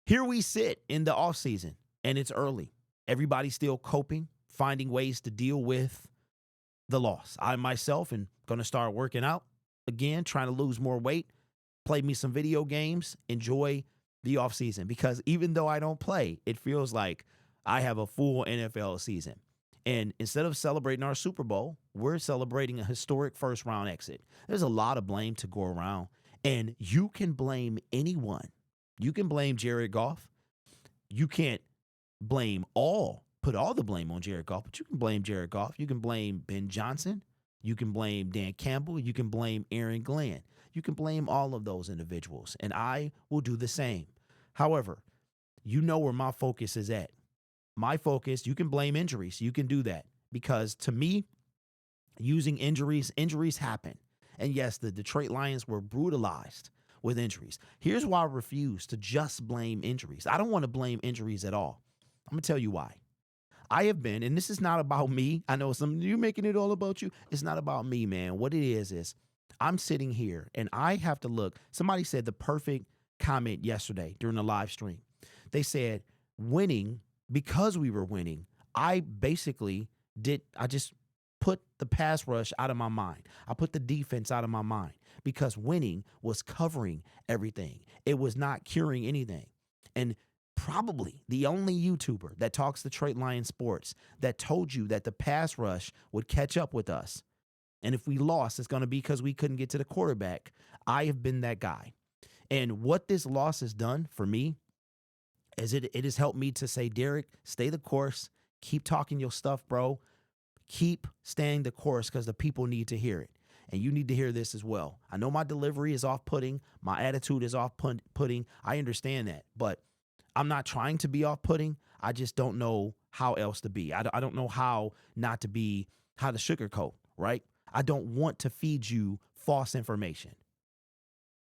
Here we sit in the offseason, and it's early. Everybody's still coping, finding ways to deal with the loss. I myself am going to start working out again, trying to lose more weight, play me some video games, enjoy the offseason. Because even though I don't play, it feels like I have a full NFL season. And instead of celebrating our Super Bowl, we're celebrating a historic first-round exit. There's a lot of blame to go around, and you can blame anyone. You can blame Jared Goff. You can't put all the blame on Jared Goff, but you can blame Jared Goff. You can blame Ben Johnson. You can blame Dan Campbell. You can blame Aaron Glenn. You can blame all of those individuals, and I will do the same. However, you know where my focus is at. My focus, you can blame injuries. You can do that because to me, using injuries happen. And yes, the Detroit Lions were brutalized with injuries. Here's why I refuse to just blame injuries. I don't want to blame injuries at all. I'm going to tell you why. I have been, and this is not about me. I know some you're making it all about you. It's not about me, man. What it is I'm sitting here and I have to look. Somebody said the perfect comment yesterday during the live stream. They said winning, because we were winning, I just put the pass rush out of my mind. I put the defense out of my mind because winning was covering everything. It was not curing anything. And probably the only YouTuber that talks Detroit Lions sports that told you that the pass rush would catch up with us. And if we lost, it's going to be because we couldn't get to the quarterback. I have been that guy. And what this loss has done for me is it has helped me to say, Derek, stay the course. Keep talking your stuff, bro. Keep staying the course because the people need to hear it. And you need to hear this as well. I know my delivery is off-putting. My attitude is off-putting. I understand that. But I'm not trying to be off-putting. I just don't know how else to be. I don't know how not to be, how to sugarcoat, right? I don't want to feed you false information.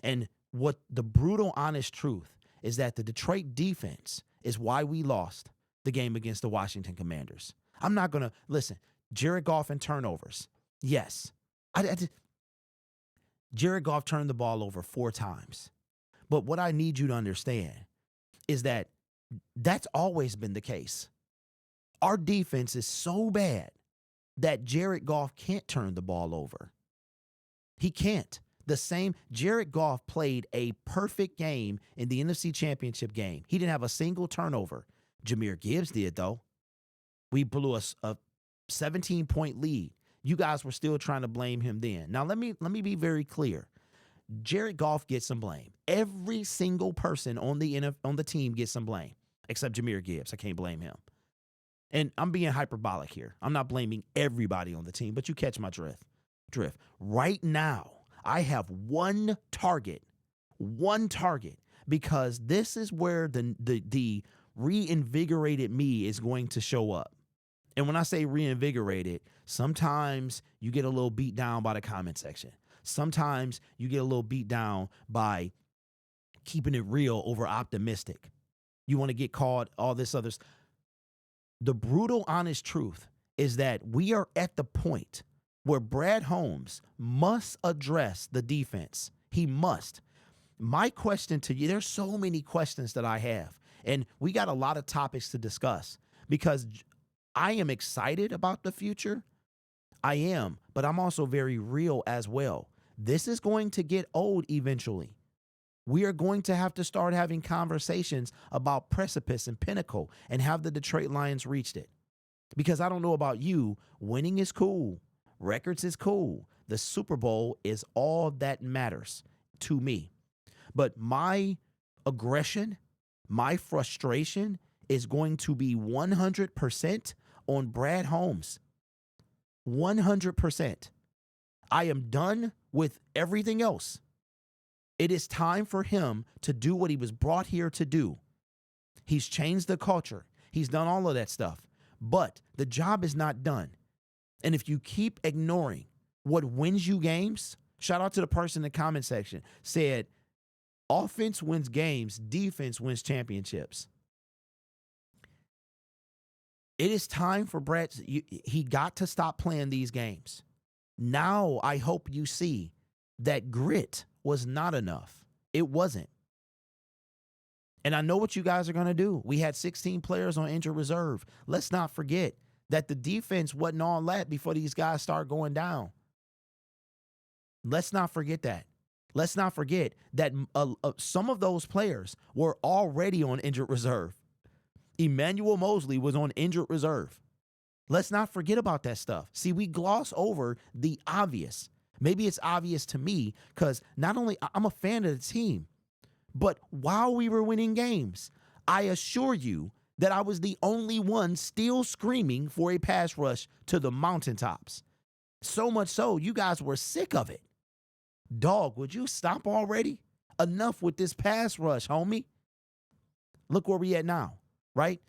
And what the brutal, honest truth is that the Detroit defense is why we lost the game against the Washington Commanders. I'm not going to, listen, Jared Goff and turnovers. Yes. Jared Goff turned the ball over 4 times. But what I need you to understand is that that's always been the case. Our defense is so bad that Jared Goff can't turn the ball over. He can't. Jared Goff played a perfect game in the NFC Championship game. He didn't have a single turnover. Jahmyr Gibbs did, though. We blew a 17-point lead. You guys were still trying to blame him then. Now, let me be very clear. Jared Goff gets some blame. Every single person on the team gets some blame, except Jahmyr Gibbs. I can't blame him. And I'm being hyperbolic here. I'm not blaming everybody on the team, but you catch my drift. Right now, I have one target, because this is where the reinvigorated me is going to show up. And when I say reinvigorated, sometimes you get a little beat down by the comment section. Sometimes you get a little beat down by keeping it real over optimistic. You want to get called all this other. The brutal, honest truth is that we are at the point where Brad Holmes must address the defense. He must. My question to you, there's so many questions that I have, and we got a lot of topics to discuss because I am excited about the future. I am, but I'm also very real as well. This is going to get old eventually. We are going to have to start having conversations about precipice and pinnacle and have the Detroit Lions reached it. Because I don't know about you, winning is cool. Records is cool. The Super Bowl is all that matters to me. But my aggression, my frustration is going to be 100% on Brad Holmes. 100%. I am done with everything else. It is time for him to do what he was brought here to do. He's changed the culture. He's done all of that stuff. But the job is not done. And if you keep ignoring what wins you games, shout out to the person in the comment section, said, offense wins games, defense wins championships. It is time for Brad. He got to stop playing these games. Now I hope you see that grit was not enough. It wasn't. And I know what you guys are going to do. We had 16 players on injured reserve. Let's not forget that the defense wasn't all that before these guys start going down. Let's not forget that. Let's not forget that some of those players were already on injured reserve. Emmanuel Mosley was on injured reserve. Let's not forget about that stuff. See, we gloss over the obvious. Maybe it's obvious to me because not only I'm a fan of the team, but while we were winning games, I assure you that I was the only one still screaming for a pass rush to the mountaintops. So much so, you guys were sick of it. Dog, would you stop already? Enough with this pass rush, homie. Look where we at now, right?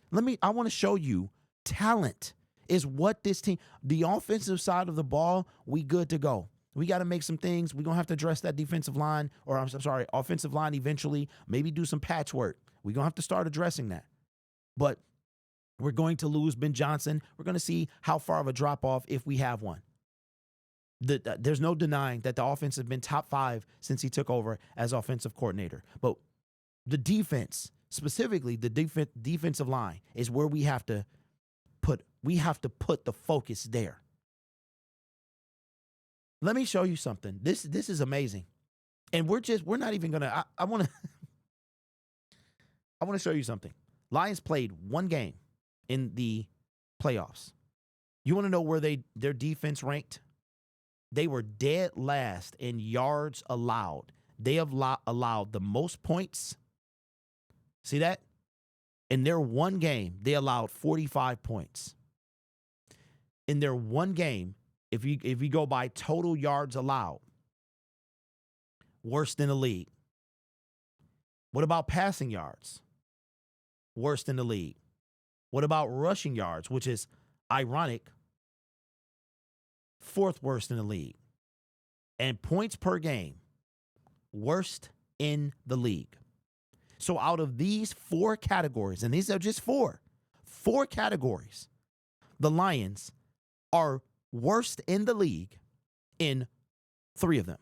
I want to show you talent is what this team, the offensive side of the ball, we good to go. We got to make some things. We're going to have to address that defensive line, or I'm sorry, offensive line eventually, maybe do some patchwork. We're going to have to start addressing that. But we're going to lose Ben Johnson. We're going to see how far of a drop-off if we have one. There's no denying that the offense has been top 5 since he took over as offensive coordinator. But the defense, specifically the defensive line, is where we have to put the focus there. Let me show you something. This is amazing. And we're not even gonna, I wanna show you something. Lions played one game in the playoffs. You want to know where their defense ranked? They were dead last in yards allowed. They have allowed the most points. See that? In their one game, they allowed 45 points. In their one game, if you go by total yards allowed, worst in the league. What about passing yards? Worst in the league. What about rushing yards, which is ironic? 4th worst in the league. And points per game, worst in the league. So out of these 4 categories, and these are just 4 categories, the Lions are worst in the league in 3 of them.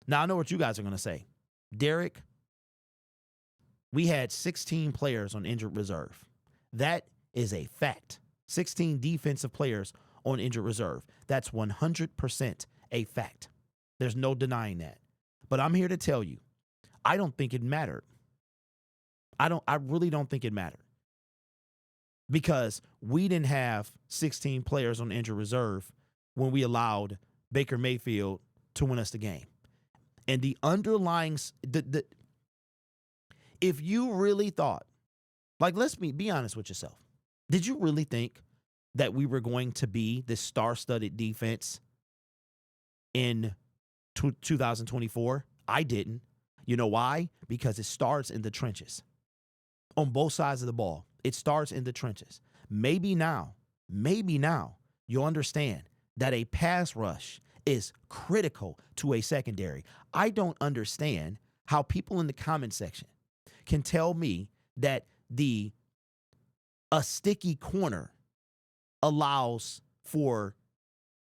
Now, I know what you guys are going to say. Derek, we had 16 players on injured reserve. That is a fact. 16 defensive players on injured reserve. That's 100% a fact. There's no denying that. But I'm here to tell you, I don't think it mattered. I really don't think it mattered. Because we didn't have 16 players on injured reserve when we allowed Baker Mayfield to win us the game. And the underlying, if you really thought, like, let's be honest with yourself. Did you really think that we were going to be this star-studded defense in 2024? I didn't. You know why? Because it starts in the trenches. On both sides of the ball, it starts in the trenches. Maybe now you'll understand that a pass rush is critical to a secondary. I don't understand how people in the comment section can tell me that a sticky corner allows for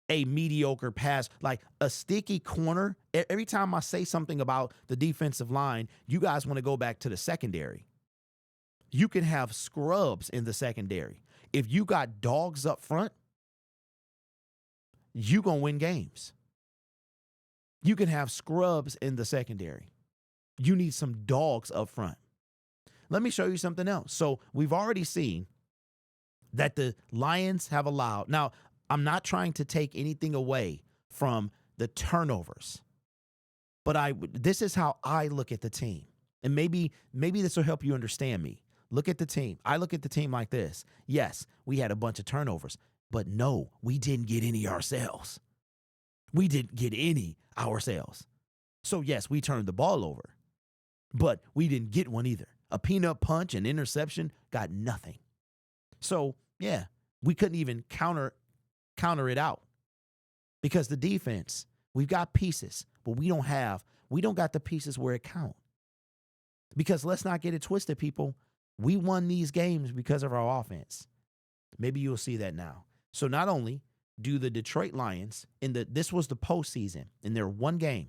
a mediocre pass. Like a sticky corner, every time I say something about the defensive line, you guys want to go back to the secondary. You can have scrubs in the secondary. If you got dogs up front, you going to win games. You can have scrubs in the secondary. You need some dogs up front. Let me show you something else. So we've already seen that the Lions have allowed. Now, I'm not trying to take anything away from the turnovers, but this is how I look at the team. And maybe this will help you understand me. Look at the team. I look at the team like this. Yes, we had a bunch of turnovers, but no, we didn't get any ourselves. We didn't get any ourselves. So yes, we turned the ball over, but we didn't get one either. A peanut punch, an interception, got nothing. So yeah, we couldn't even counter it out because the defense, we've got pieces, but we don't got the pieces where it count. Because let's not get it twisted, people. We won these games because of our offense. Maybe you'll see that now. So not only do the Detroit Lions this was the postseason in their one game.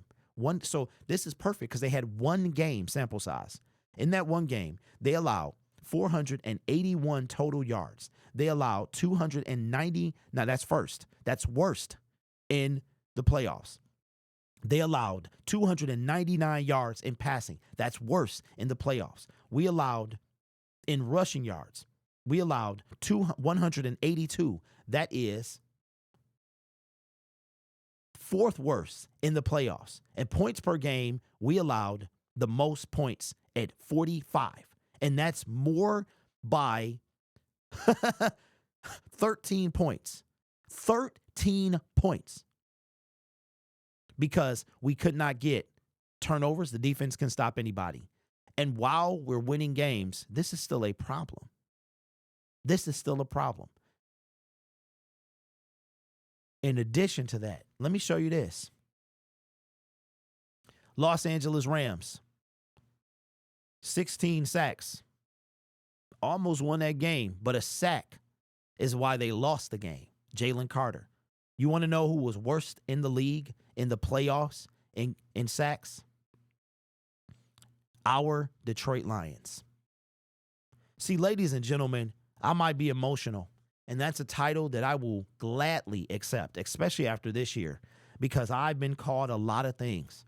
So this is perfect because they had one game sample size. In that one game, they allowed 481 total yards. They allowed 290. Now, that's first. That's worst in the playoffs. They allowed 299 yards in passing. That's worse in the playoffs. We allowed, in rushing yards, we allowed 182. That is fourth worst in the playoffs. And points per game, we allowed the most points at 45. And that's more by 13 points. 13 points. Because we could not get turnovers. The defense can stop anybody. And while we're winning games, this is still a problem. This is still a problem. In addition to that, let me show you this. Los Angeles Rams, 16 sacks. Almost won that game, but a sack is why they lost the game. Jalen Carter. You want to know who was worst in the league in the playoffs in sacks? Our Detroit Lions. See, ladies and gentlemen, I might be emotional, and that's a title that I will gladly accept, especially after this year, because I've been called a lot of things.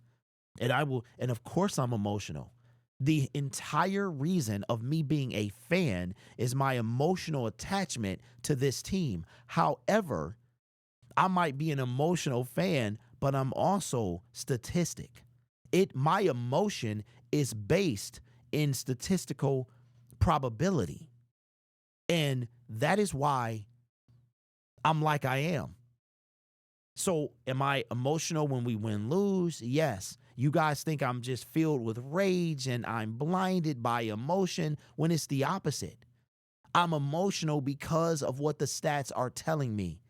And of course I'm emotional. The entire reason of me being a fan is my emotional attachment to this team. However, I might be an emotional fan, but I'm also statistic. My emotion is based in statistical probability. And that is why I'm like I am. So am I emotional when we win, lose? Yes. You guys think I'm just filled with rage and I'm blinded by emotion when it's the opposite. I'm emotional because of what the stats are telling me.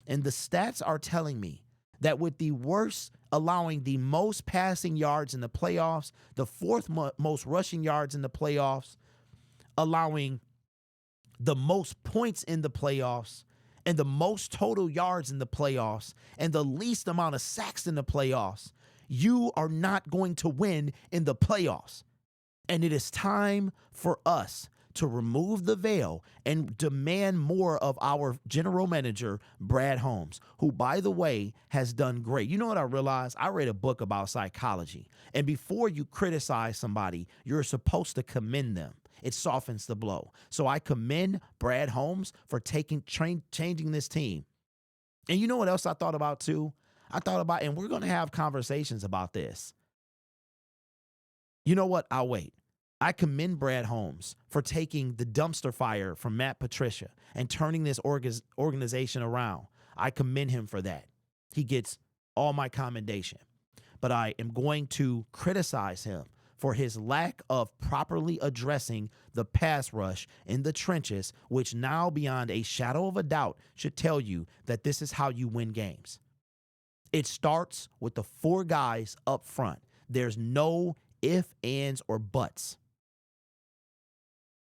And the stats are telling me that with the worst, allowing the most passing yards in the playoffs, the fourth most rushing yards in the playoffs, allowing the most points in the playoffs, and the most total yards in the playoffs, and the least amount of sacks in the playoffs, you are not going to win in the playoffs. And it is time for us to remove the veil and demand more of our general manager, Brad Holmes, who, by the way, has done great. You know what I realized? I read a book about psychology. And before you criticize somebody, you're supposed to commend them. It softens the blow. So I commend Brad Holmes for changing this team. And you know what else I thought about too? I thought about, and we're going to have conversations about this. You know what? I'll wait. I commend Brad Holmes for taking the dumpster fire from Matt Patricia and turning this organization around. I commend him for that. He gets all my commendation. But I am going to criticize him for his lack of properly addressing the pass rush in the trenches, which now beyond a shadow of a doubt should tell you that this is how you win games. It starts with the four guys up front. There's no ifs, ands, or buts.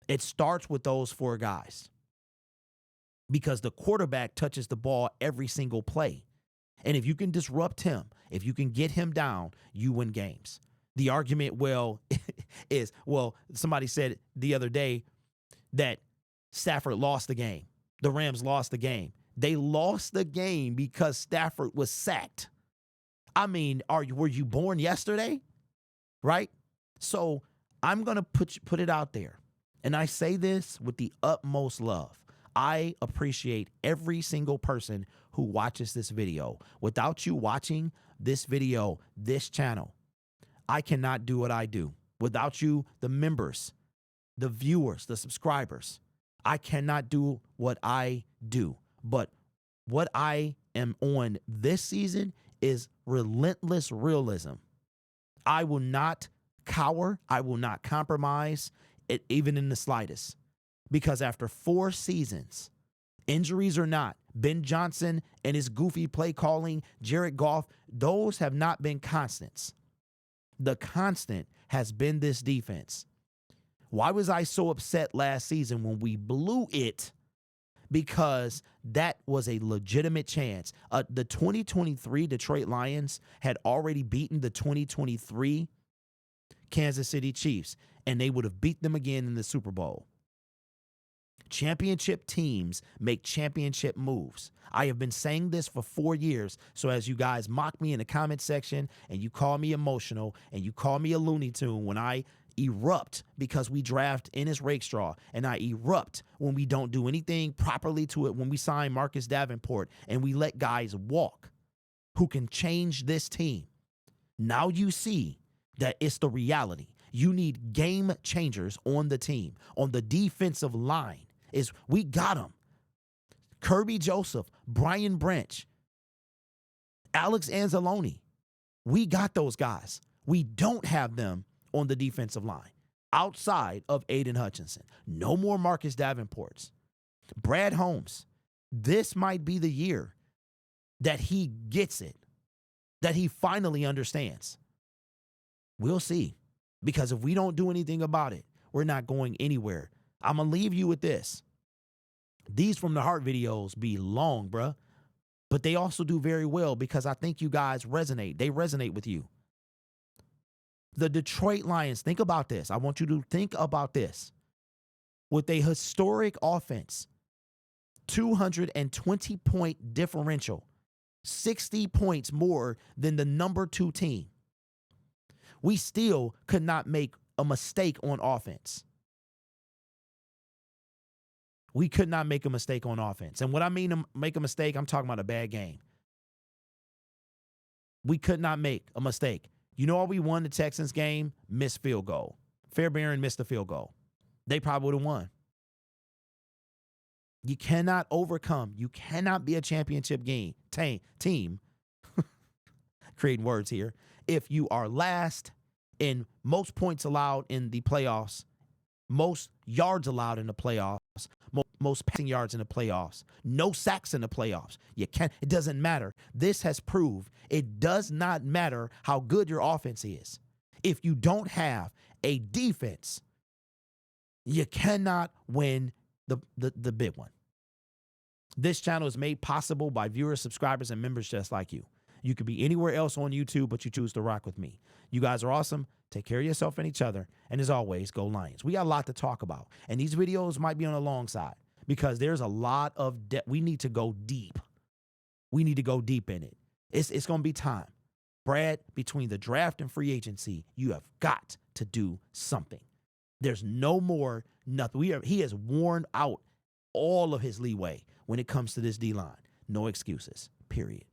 It starts with those four guys because the quarterback touches the ball every single play. And if you can disrupt him, if you can get him down, you win games. The argument, somebody said the other day that Stafford lost the game. The Rams lost the game. They lost the game because Stafford was sacked. I mean, were you born yesterday? Right? So I'm going to put it out there. And I say this with the utmost love. I appreciate every single person who watches this video. Without you watching this video, this channel, I cannot do what I do. Without you, the members, the viewers, the subscribers, I cannot do what I do. But what I am on this season is relentless realism. I will not cower. I will not compromise, even in the slightest. Because after 4 seasons, injuries or not, Ben Johnson and his goofy play calling, Jared Goff, those have not been constants. The constant has been this defense. Why was I so upset last season when we blew it? Because that was a legitimate chance. The 2023 Detroit Lions had already beaten the 2023 Kansas City Chiefs, and they would have beat them again in the Super Bowl. Championship teams make championship moves. I have been saying this for 4 years, so as you guys mock me in the comment section and you call me emotional and you call me a Looney Tune when I erupt because we draft Ennis Rakestraw, and I erupt when we don't do anything properly to it, when we sign Marcus Davenport and we let guys walk who can change this team. Now you see that it's the reality. You need game changers on the team. On the defensive line, we got them. Kirby Joseph, Brian Branch, Alex Anzalone. We got those guys. We don't have them on the defensive line outside of Aiden Hutchinson. No more Marcus Davenports. Brad Holmes, this might be the year that he gets it, that he finally understands. We'll see. Because if we don't do anything about it, we're not going anywhere. I'm going to leave you with this. These From the Heart videos be long, bruh. But they also do very well because I think you guys resonate. They resonate with you. The Detroit Lions, think about this. I want you to think about this. With a historic offense, 220-point differential, 60 points more than the number 2 team. We still could not make a mistake on offense. We could not make a mistake on offense. And what I mean to make a mistake, I'm talking about a bad game. We could not make a mistake. You know how we won the Texans game? Missed field goal. Fairbairn missed the field goal. They probably would have won. You cannot overcome. You cannot be a championship team. Creating words here. If you are last in most points allowed in the playoffs, most yards allowed in the playoffs, most passing yards in the playoffs, no sacks in the playoffs. You can't. It doesn't matter. This has proved it does not matter how good your offense is. If you don't have a defense, you cannot win the big one. This channel is made possible by viewers, subscribers, and members just like you. You could be anywhere else on YouTube, but you choose to rock with me. You guys are awesome. Take care of yourself and each other. And as always, go Lions. We got a lot to talk about. And these videos might be on the long side because there's a lot of depth. We need to go deep. We need to go deep in it. It's going to be time. Brad, between the draft and free agency, you have got to do something. There's no more nothing. He has worn out all of his leeway when it comes to this D-line. No excuses, period.